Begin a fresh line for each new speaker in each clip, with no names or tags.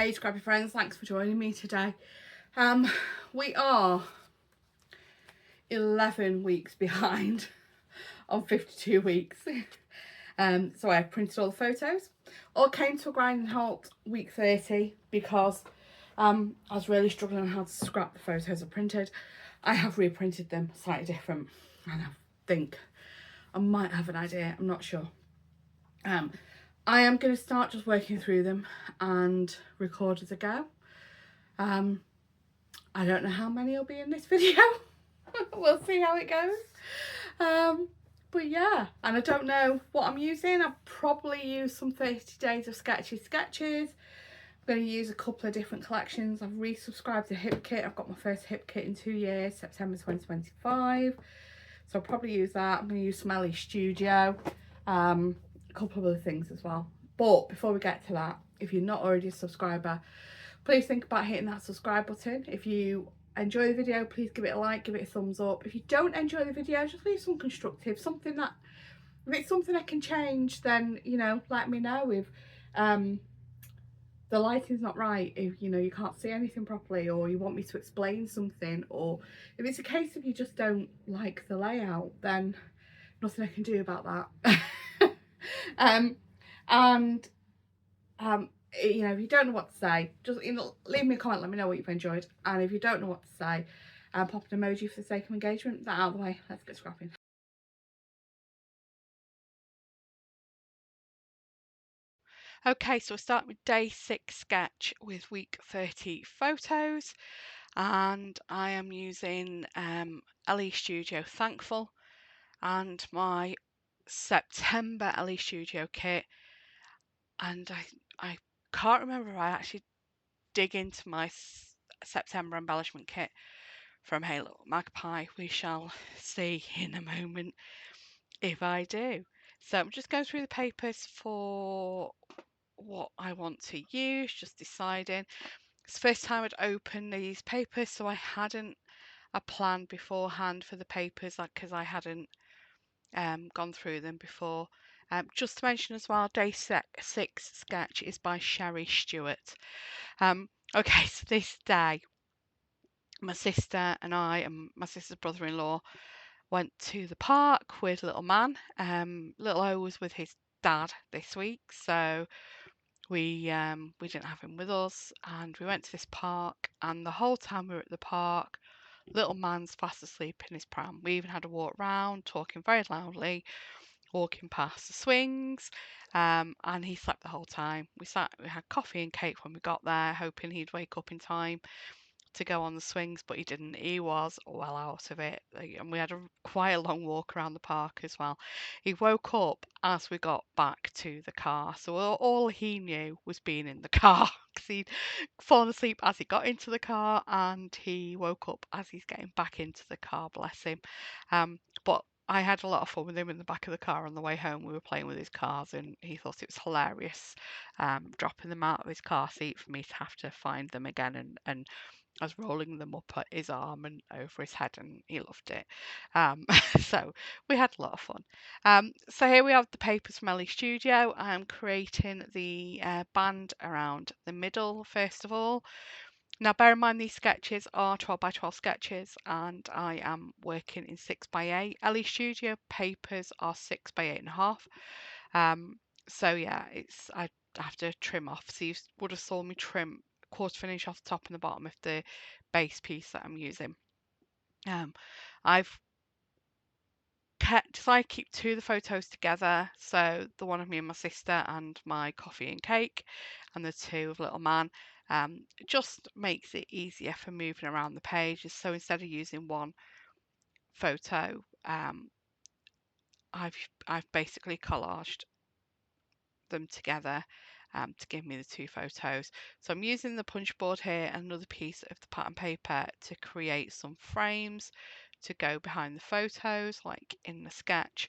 Hey Scrappy friends, thanks for joining me today. We are 11 weeks behind on 52 weeks. So I printed all the photos. All came to a grinding halt week 30 because I was really struggling on how to scrap the photos I printed. I have reprinted them slightly different, and I think I might have an idea, I'm not sure. I am going to start just working through them and record as I go. I don't know how many will be in this video. We'll see how it goes. But yeah, and I don't know what I'm using. I'll probably use some 30 days of sketches. I'm going to use a couple of different collections. I've resubscribed to Hip Kit. I've got my first Hip Kit in 2 years, September 2025. So I'll probably use that. I'm going to use some LE Studio. A couple of other things as well. But before we get to that, if you're not already a subscriber, please think about hitting that subscribe button. If you enjoy the video, please give it a like, give it a thumbs up. If you don't enjoy the video, just leave some constructive, something that, if it's something I can change, then, you know, let me know. If the lighting's not right, if, you know, you can't see anything properly, or you want me to explain something, or if it's a case of you just don't like the layout, then nothing I can do about that. You know, if you don't know what to say, just, you know, leave me a comment, let me know what you've enjoyed. And if you don't know what to say, pop an emoji for the sake of engagement. That out of the way, let's get scrapping.
Okay, so we'll start with day 6 sketch with week 30 photos, and I am using LE Studio Thankful and my September LE Studio kit, and I can't remember if I actually dig into my September embellishment kit from Hey Little Magpie. We shall see in a moment if I do. So I'm just going through the papers for what I want to use, just deciding. It's the first time I'd opened these papers, so I hadn't a plan beforehand for the papers because I hadn't gone through them before. Just to mention as well, day 6 sketch is by Sheri Stewart. Okay, so this day, my sister and I and my sister's brother-in-law went to the park with little man. Little O was with his dad this week, so we didn't have him with us, and we went to this park, and the whole time we were at the park, little man's fast asleep in his pram. We even had to walk round, talking very loudly, walking past the swings, and he slept the whole time. We had coffee and cake when we got there, hoping he'd wake up in time to go on the swings, but he didn't. He was well out of it, and we had quite a long walk around the park as well. He woke up as we got back to the car, so all he knew was being in the car because he'd fallen asleep as he got into the car, and he woke up as he's getting back into the car, bless him. But I had a lot of fun with him in the back of the car on the way home. We were playing with his cars, and he thought it was hilarious, dropping them out of his car seat for me to have to find them again, and I was rolling them up at his arm and over his head, and he loved it. So we had a lot of fun. So here we have the papers from LE Studio. I'm creating the band around the middle first of all. Now bear in mind these sketches are 12 by 12 sketches, and I am working in 6 by 8. LE Studio papers are 6 by 8.5. So yeah, I have to trim off. So you would have saw me trim quarter finish off the top and the bottom of the base piece that I'm using. I've decided to keep 2 of the photos together. So the one of me and my sister and my coffee and cake, and the 2 of little man. It just makes it easier for moving around the pages. So instead of using one photo, I've basically collaged them together to give me the 2 photos. So I'm using the punch board here and another piece of the pattern paper to create some frames to go behind the photos, like in the sketch.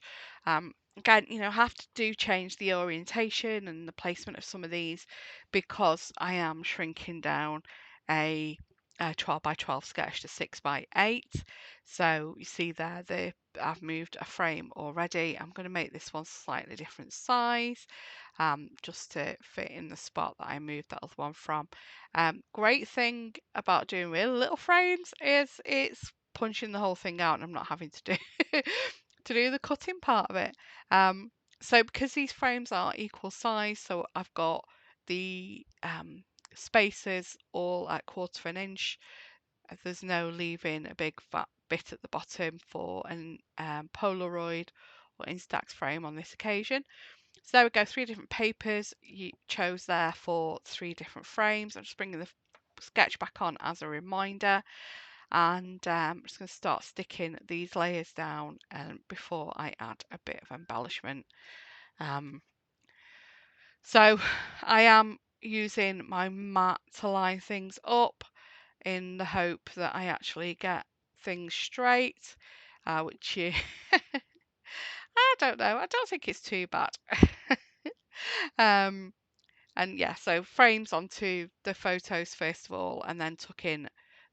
Again, you know, I have to change the orientation and the placement of some of these because I am shrinking down a 12 by 12 sketch to 6 by 8. So you see there, I've moved a frame already. I'm going to make this one slightly different size, just to fit in the spot that I moved that other one from. Great thing about doing really little frames is it's punching the whole thing out and I'm not having to do to do the cutting part of it. So because these frames are equal size, so I've got the spacers all at 1/4 inch. There's no leaving a big fat bit at the bottom for an Polaroid or Instax frame on this occasion. So there we go, 3 different papers you chose there for 3 different frames. I'm just bringing the sketch back on as a reminder, and I'm just going to start sticking these layers down before I add a bit of embellishment. So I am using my mat to line things up in the hope that I actually get things straight, which I don't know. I don't think it's too bad. um, and yeah, so frames onto the photos first of all, and then tuck in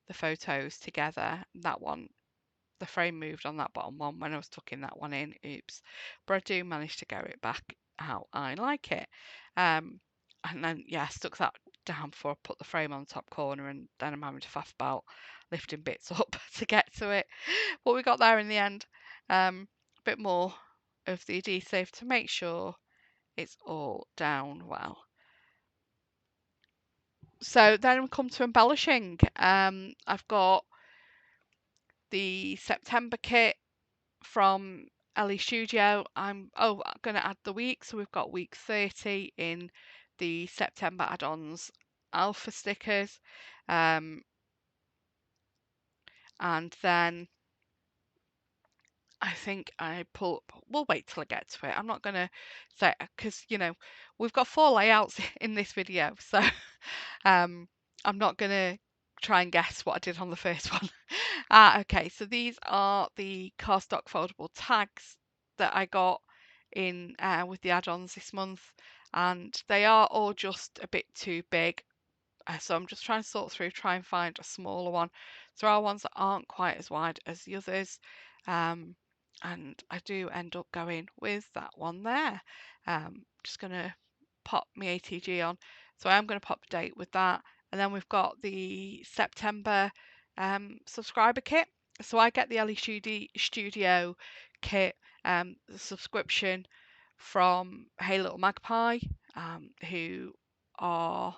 the photos together. That one, the frame moved on that bottom one when I was tucking that one in. Oops. But I do manage to get it back how I like it. And then, yeah, stuck that down before I put the frame on the top corner, and then I'm having to faff about lifting bits up to get to it. But we got there in the end. A bit more of the adhesive to make sure it's all down well. So then we come to embellishing. I've got the September kit from Ellie Studio. I'm going to add the week, so we've got week 30 in the September add-ons alpha stickers, and then I think we'll wait till I get to it. I'm not going to say, because we've got 4 layouts in this video, so I'm not going to try and guess what I did on the first one. Okay, so these are the cardstock foldable tags that I got in with the add-ons this month, and they are all just a bit too big. So I'm just trying to sort through, try and find a smaller one. So there are ones that aren't quite as wide as the others, and I do end up going with that one there. Just going to pop my ATG on. So I'm going to pop a date with that. And then we've got the September subscriber kit. So I get the Ellie Studio kit, the subscription from Hey Little Magpie, who are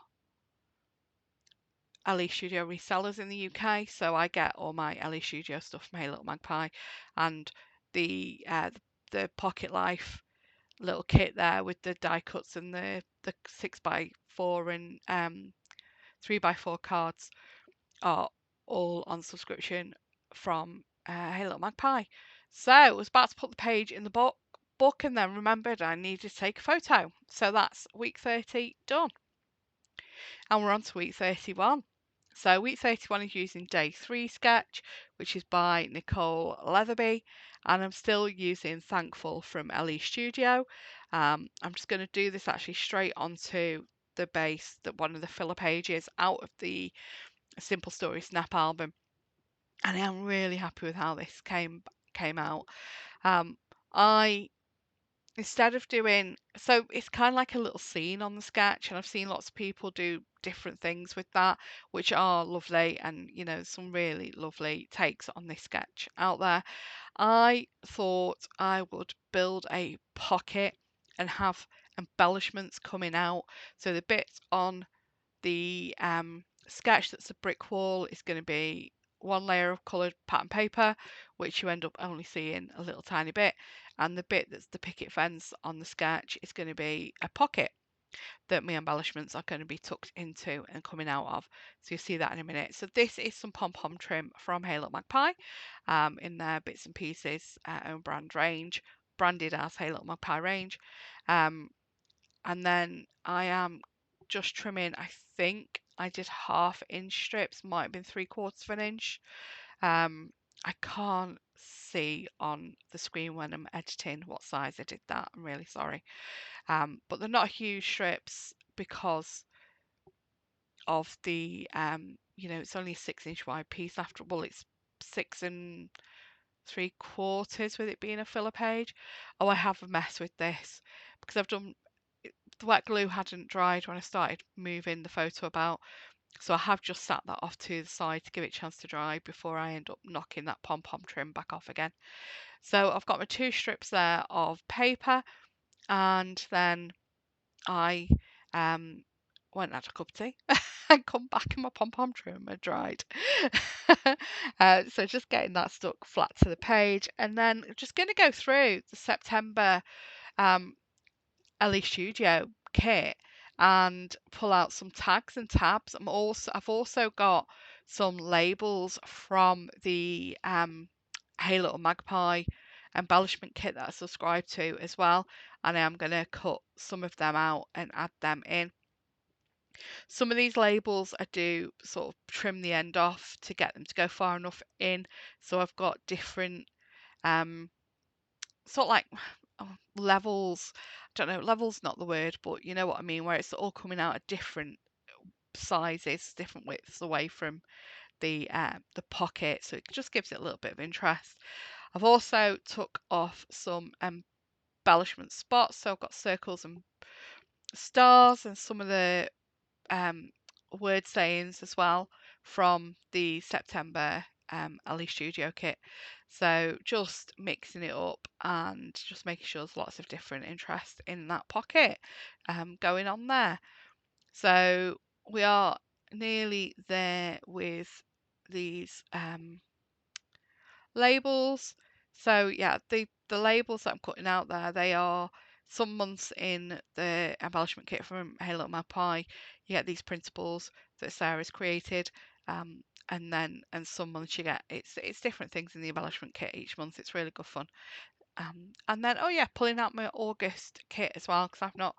Ellie Studio resellers in the UK. So I get all my Ellie Studio stuff from Hey Little Magpie, and the Pocket Life little kit there with the die cuts and the 6x4 and 3x4 cards are all on subscription from Hey Little Magpie. So I was about to put the page in the book and then remembered I needed to take a photo. So that's week 30 done. And we're on to week 31. So week 31 is using day 3 sketch, which is by Nicole Leatherby, and I'm still using Thankful from Ellie Studio. I'm just going to do this actually straight onto the base, that one of the filler pages out of the Simple Story Snap album, and I am really happy with how this came out. I Instead of doing, so it's kind of like a little scene on the sketch, and I've seen lots of people do different things with that, which are lovely, and some really lovely takes on this sketch out there. I thought I would build a pocket and have embellishments coming out. So the bit on the sketch that's a brick wall is going to be one layer of coloured pattern paper, which you end up only seeing a little tiny bit, and the bit that's the picket fence on the sketch is going to be a pocket that my embellishments are going to be tucked into and coming out of. So you'll see that in a minute. So this is some pom-pom trim from Hey Little Magpie in their bits and pieces own brand range, branded as Hey Little Magpie range. And then I am just trimming, I think I did 1/2 inch strips, might have been 3/4 of an inch. I can't see on the screen when I'm editing what size I did that. I'm really sorry. But they're not huge strips because of the you know, it's only a 6-inch wide piece after all. It's 6 3/4 with it being a filler page. Oh, I have a mess with this because the wet glue hadn't dried when I started moving the photo about. So I have just sat that off to the side to give it a chance to dry before I end up knocking that pom-pom trim back off again. So I've got my 2 strips there of paper, and then I um, went and had a cup of tea and come back and my pom-pom trim had dried. So just getting that stuck flat to the page, and then just going to go through the September um, LE Studio kit and pull out some tags and tabs. I've also got some labels from the Hey Little Magpie embellishment kit that I subscribe to as well, and I am going to cut some of them out and add them in. Some of these labels I do sort of trim the end off to get them to go far enough in, so I've got different um sort of like levels. I don't know, level's not the word, but you know what I mean, where it's all coming out at different sizes, different widths away from the pocket, so it just gives it a little bit of interest. I've also took off some embellishment spots, so I've got circles and stars and some of the um, word sayings as well from the September LE Studio kit. So just mixing it up and just making sure there's lots of different interest in that pocket going on there. So we are nearly there with these labels. So yeah, the labels that I'm cutting out there, they are some months in the embellishment kit from Hey Little Magpie. You get these principles that Sarah's created, and some months you get it's different things in the embellishment kit each month. It's really good fun. And then oh yeah, pulling out my August kit as well because I've not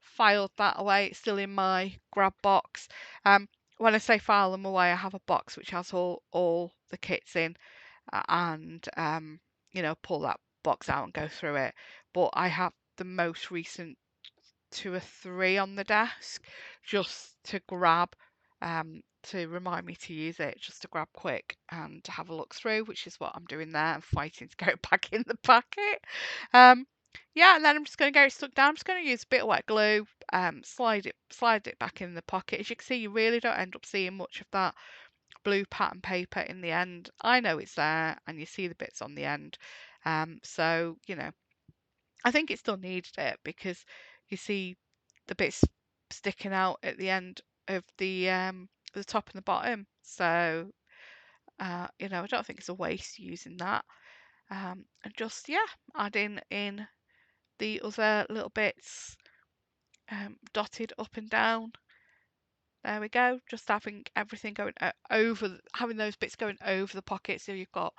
filed that away. It's still in my grab box. When I say file them away, I have a box which has all the kits in, and you know, pull that box out and go through it. But I have the most recent 2 or 3 on the desk just to grab, to remind me to use it, just to grab quick and to have a look through, which is what I'm doing there. I'm fighting to get it back in the packet. Um, yeah, and then I'm just going to get it stuck down. I'm just going to use a bit of wet glue, slide it back in the pocket. As you can see, you really don't end up seeing much of that blue pattern paper in the end. I know it's there, and you see the bits on the end. So you know, I think it still needed it because you see the bits sticking out at the end of the top and the bottom. So you know, I don't think it's a waste using that. And just yeah, adding in the other little bits dotted up and down. There we go. Just having everything going over, having those bits going over the pocket, so you've got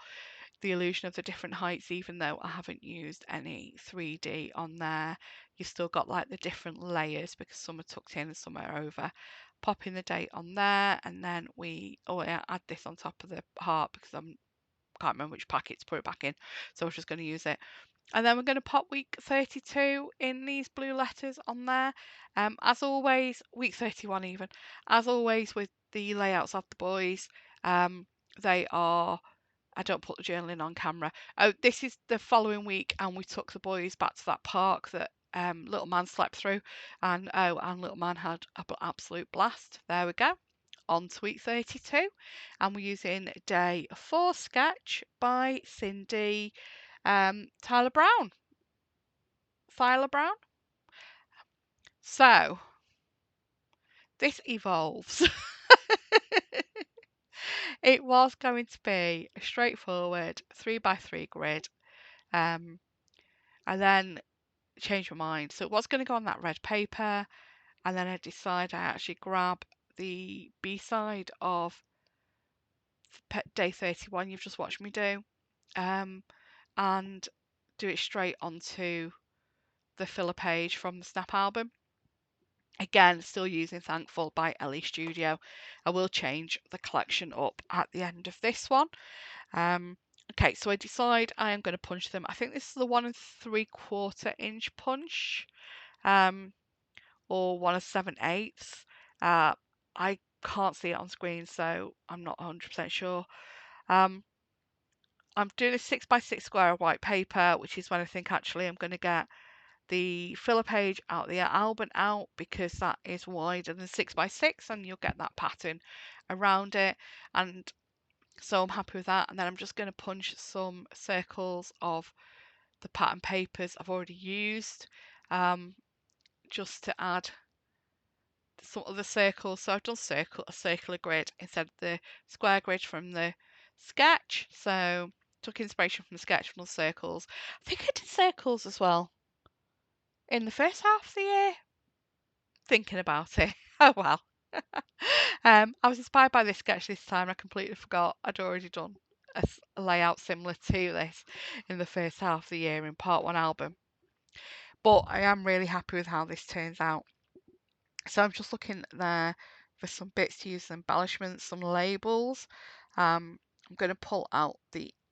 the illusion of the different heights. Even though I haven't used any 3D on there, you've still got like the different layers because some are tucked in and some are over. Popping the date on there, and then I add this on top of the heart because I can't remember which packet to put it back in, so I was just going to use it. And then we're going to pop week 32 in these blue letters on there. As always, week 31 even. As always with the layouts of the boys, they are, I don't put the journaling on camera. Oh, this is the following week, and we took the boys back to that park that Little Man slept through, and Little Man had an absolute blast. There we go. On to week 32, and we're using day 4 sketch by Cindy Tyler Brown. Tyler Brown. So this evolves. It was going to be a straightforward 3x3 grid, and then changed my mind. So it was going to go on that red paper, and then I decided I actually grab the B side of day 31 you've just watched me do, and do it straight onto the filler page from the Snap album. Again, still using Thankful by LE Studio. I will change the collection up at the end of this one. Okay, so I decide I am going to punch them. I think this is the 1 3/4 inch punch, or 1 7/8. I can't see it on screen, so I'm not 100% sure. I'm doing a 6x6 square of white paper, which is when I think actually I'm going to get the filler page out, the album out, because that is wider than 6x6 and you'll get that pattern around it. And so I'm happy with that. And then I'm just going to punch some circles of the pattern papers I've already used, just to add some other circles. So I've done a circular grid instead of the square grid from the sketch. So took inspiration from the sketch from the circles. I think I did circles as well in the first half of the year. Thinking about it. Oh well. I was inspired by this sketch this time. I completely forgot I'd already done a layout similar to this in the first half of the year in part one album. But I am really happy with how this turns out. So I'm just looking there for some bits to use, some embellishments, some labels. I'm going to pull out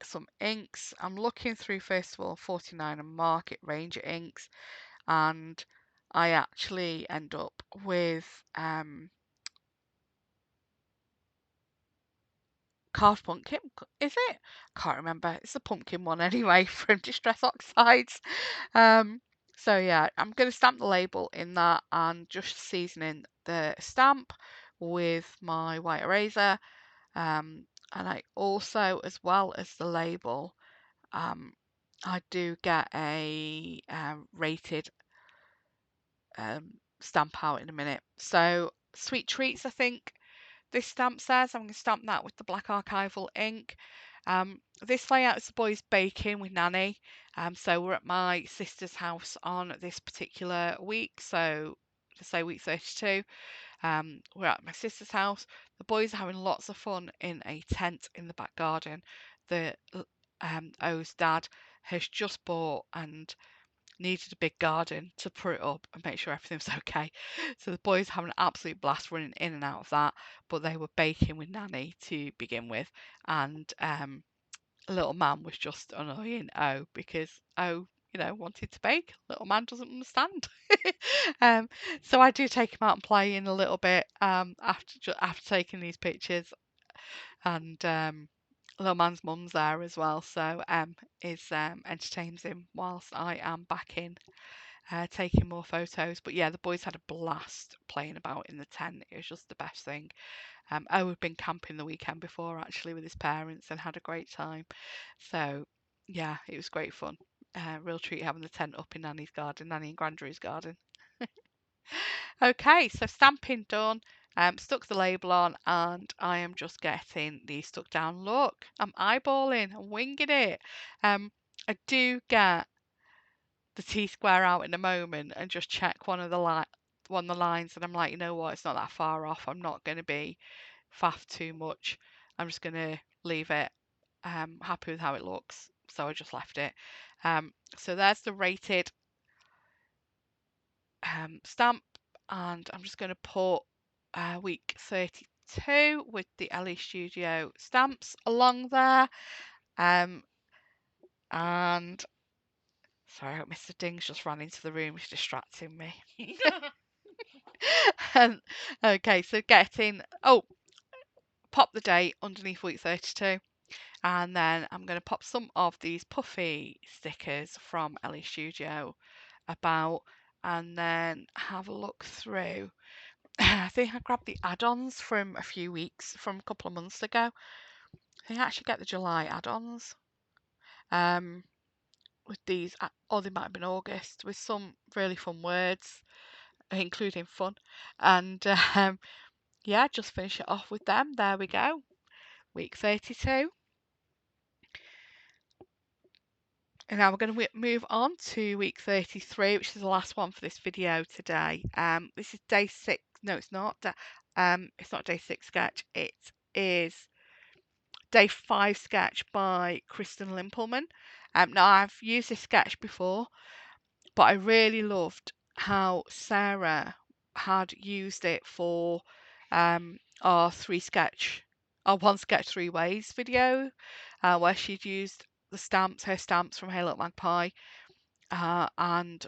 some inks. I'm looking through first of all 49 and Market Ranger inks, and I actually end up with Carved Pumpkin, is it? Can't remember. It's the pumpkin one anyway from Distress Oxides. So yeah, I'm going to stamp the label in that and just seasoning the stamp with my white eraser. And I also, as well as the label, I do get a rated stamp out in a minute. So Sweet Treats, I think this stamp says. I'm going to stamp that with the black archival ink. This layout is the boys baking with Nanny. So we're at my sister's house on this particular week. So to say week 32, we're at my sister's house. The boys are having lots of fun in a tent in the back garden. The O's dad has just bought and needed a big garden to put it up and make sure everything's okay. So the boys having an absolute blast running in and out of that, but they were baking with Nanny to begin with, and little man was just annoying because wanted to bake. Little man doesn't understand. um, so I do take him out and play in a little bit after taking these pictures, and little man's mum's there as well, so is entertains him whilst I am back in taking more photos. But yeah, the boys had a blast playing about in the tent. It was just the best thing. I had been camping the weekend before actually with his parents and had a great time. So yeah, it was great fun. Real treat having the tent up in Nanny's garden, Nanny and Grandrew's garden. Okay, so stamping done. Stuck the label on and I am just getting the stuck down look. I'm eyeballing, I'm winging it. I do get the T-square out in a moment and just check one of the lines, and I'm like, you know what, it's not that far off. I'm not going to be faff too much. I'm just going to leave it. Happy with how it looks, so I just left it. So there's the rated stamp, and I'm just going to put week 32 with the Ellie Studio stamps along there. And sorry, Mr. Ding's just ran into the room. He's distracting me. Okay, so pop the date underneath week 32. And then I'm going to pop some of these puffy stickers from Ellie Studio about, and then have a look through. I think I grabbed the add-ons from a couple of months ago. I think I actually get the July add-ons. With these, or they might have been August, with some really fun words, including fun. And yeah, just finish it off with them. There we go. Week 32. And now we're going to move on to week 33, which is the last one for this video today. This is day 6. No, it's not. It's not day 6 sketch. It is day 5 sketch by Kristin Lippelman. Now, I've used this sketch before, but I really loved how Sarah had used it for our one sketch 3 ways video, where she'd used her stamps from Hey Look Magpie, and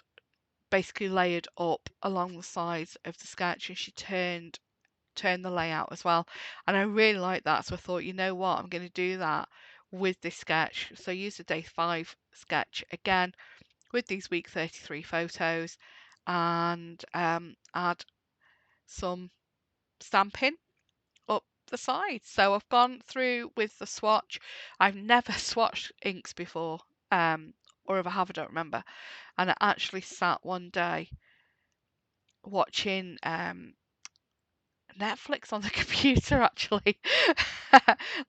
basically layered up along the sides of the sketch, and she turned turn the layout as well. And I really like that. So I thought, you know what, I'm going to do that with this sketch. So use the day 5 sketch again with these week 33 photos, and add some stamping up the sides. So I've gone through with the swatch. I've never swatched inks before, or if I have, I don't remember. And I actually sat one day watching Netflix on the computer actually,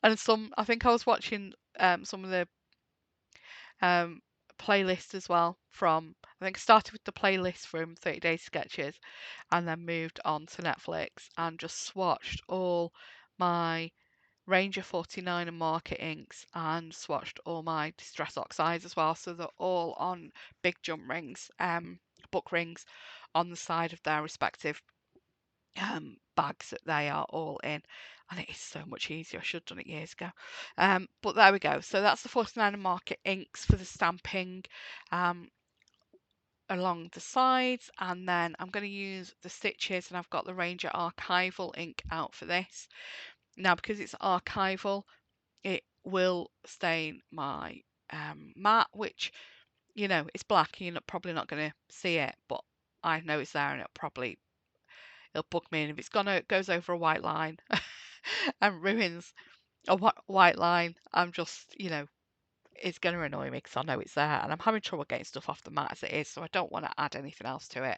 and I think I was watching some of the playlists as well from. I think I started with the playlist from 30 Days Sketches, and then moved on to Netflix and just swatched all my Ranger 49 and Market inks, and swatched all my Distress Oxides as well. So they're all on big jump rings, book rings on the side of their respective bags that they are all in. And it is so much easier. I should have done it years ago. But there we go. So that's the 49 and Market inks for the stamping along the sides. And then I'm going to use the stitches, and I've got the Ranger Archival ink out for this. Now, because it's archival, it will stain my mat, which, you know, it's black and you're probably not going to see it, but I know it's there, and it'll bug me. And if goes over a white line and ruins a white line, I'm just, you know, it's going to annoy me because I know it's there, and I'm having trouble getting stuff off the mat as it is, so I don't want to add anything else to it.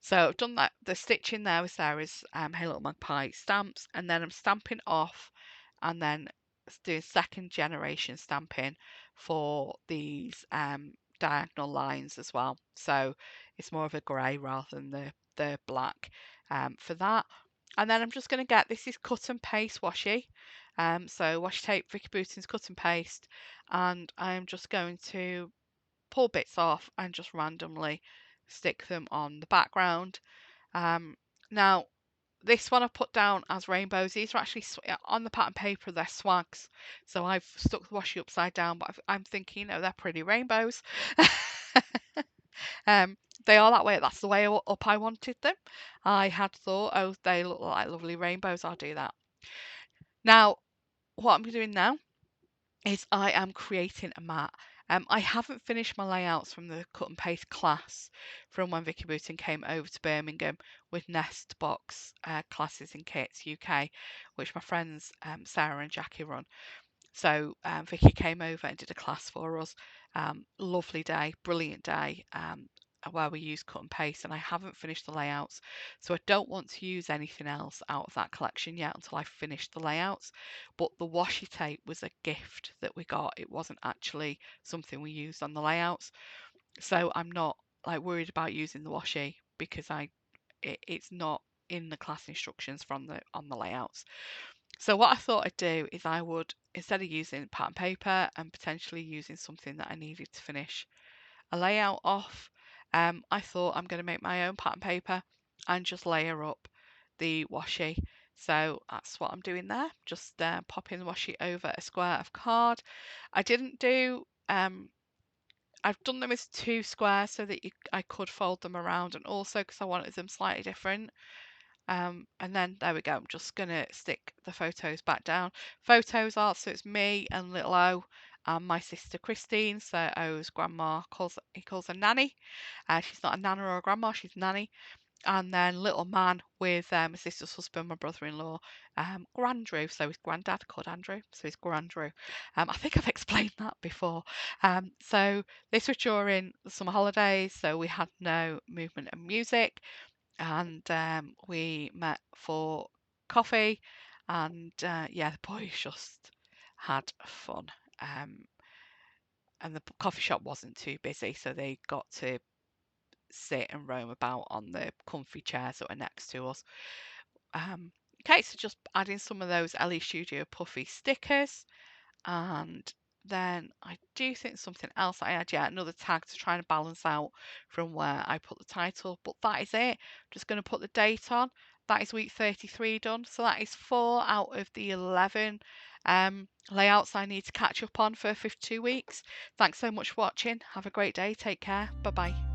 So I've done that. The stitching there with Sarah's Hey Little Magpie stamps, and then I'm stamping off, and then doing second generation stamping for these diagonal lines as well. So it's more of a grey rather than the black for that. And then I'm just going to get, this is cut and paste washi. So washi tape, Vicky Bouton's cut and paste, and I'm just going to pull bits off and just randomly stick them on the background. Now, this one I put down as rainbows. These are actually on the pattern paper, they're swags. So I've stuck the washi upside down, but I'm thinking, you know, they're pretty rainbows. They are that way. That's the way up I wanted them. I had thought, oh, they look like lovely rainbows. I'll do that. Now, what I'm doing now is I am creating a mat. I haven't finished my layouts from the cut and paste class from when Vicky Bouton came over to Birmingham with Nest Box Classes and Kits UK, which my friends Sarah and Jackie run. So Vicky came over and did a class for us. Lovely day, brilliant day, where we used cut and paste, and I haven't finished the layouts, so I don't want to use anything else out of that collection yet until I finish the layouts. But the washi tape was a gift that we got. It wasn't actually something we used on the layouts, so I'm not like worried about using the washi because it's not in the class instructions from on the layouts. So what I thought I'd do is I would, instead of using pattern paper and potentially using something that I needed to finish a layout off, I thought I'm going to make my own pattern paper and just layer up the washi. So that's what I'm doing there, just popping the washi over a square of card. I didn't do, I've done them as 2 squares so that I could fold them around, and also because I wanted them slightly different. And then there we go. I'm just going to stick the photos back down. Photos are, so it's me and little O and my sister Kristin. So O's grandma he calls her Nanny. She's not a nana or a grandma, she's Nanny. And then little man with my sister's husband, my brother-in-law, Grandrew. So his granddad called Andrew. So he's Grandrew. I think I've explained that before. So this was during the summer holidays. So we had no movement and music, and we met for coffee, and yeah, the boys just had fun. And the coffee shop wasn't too busy, so they got to sit and roam about on the comfy chairs that were next to us. Okay, so just adding some of those LE Studio puffy stickers, and then I do think something else I had, yeah, another tag to try and balance out from where I put the title, but that is it. Just going to put the date on. That is week 33 done. So that is 4 out of the 11 layouts I need to catch up on for 52 weeks. Thanks so much for watching. Have a great day. Take care. Bye bye.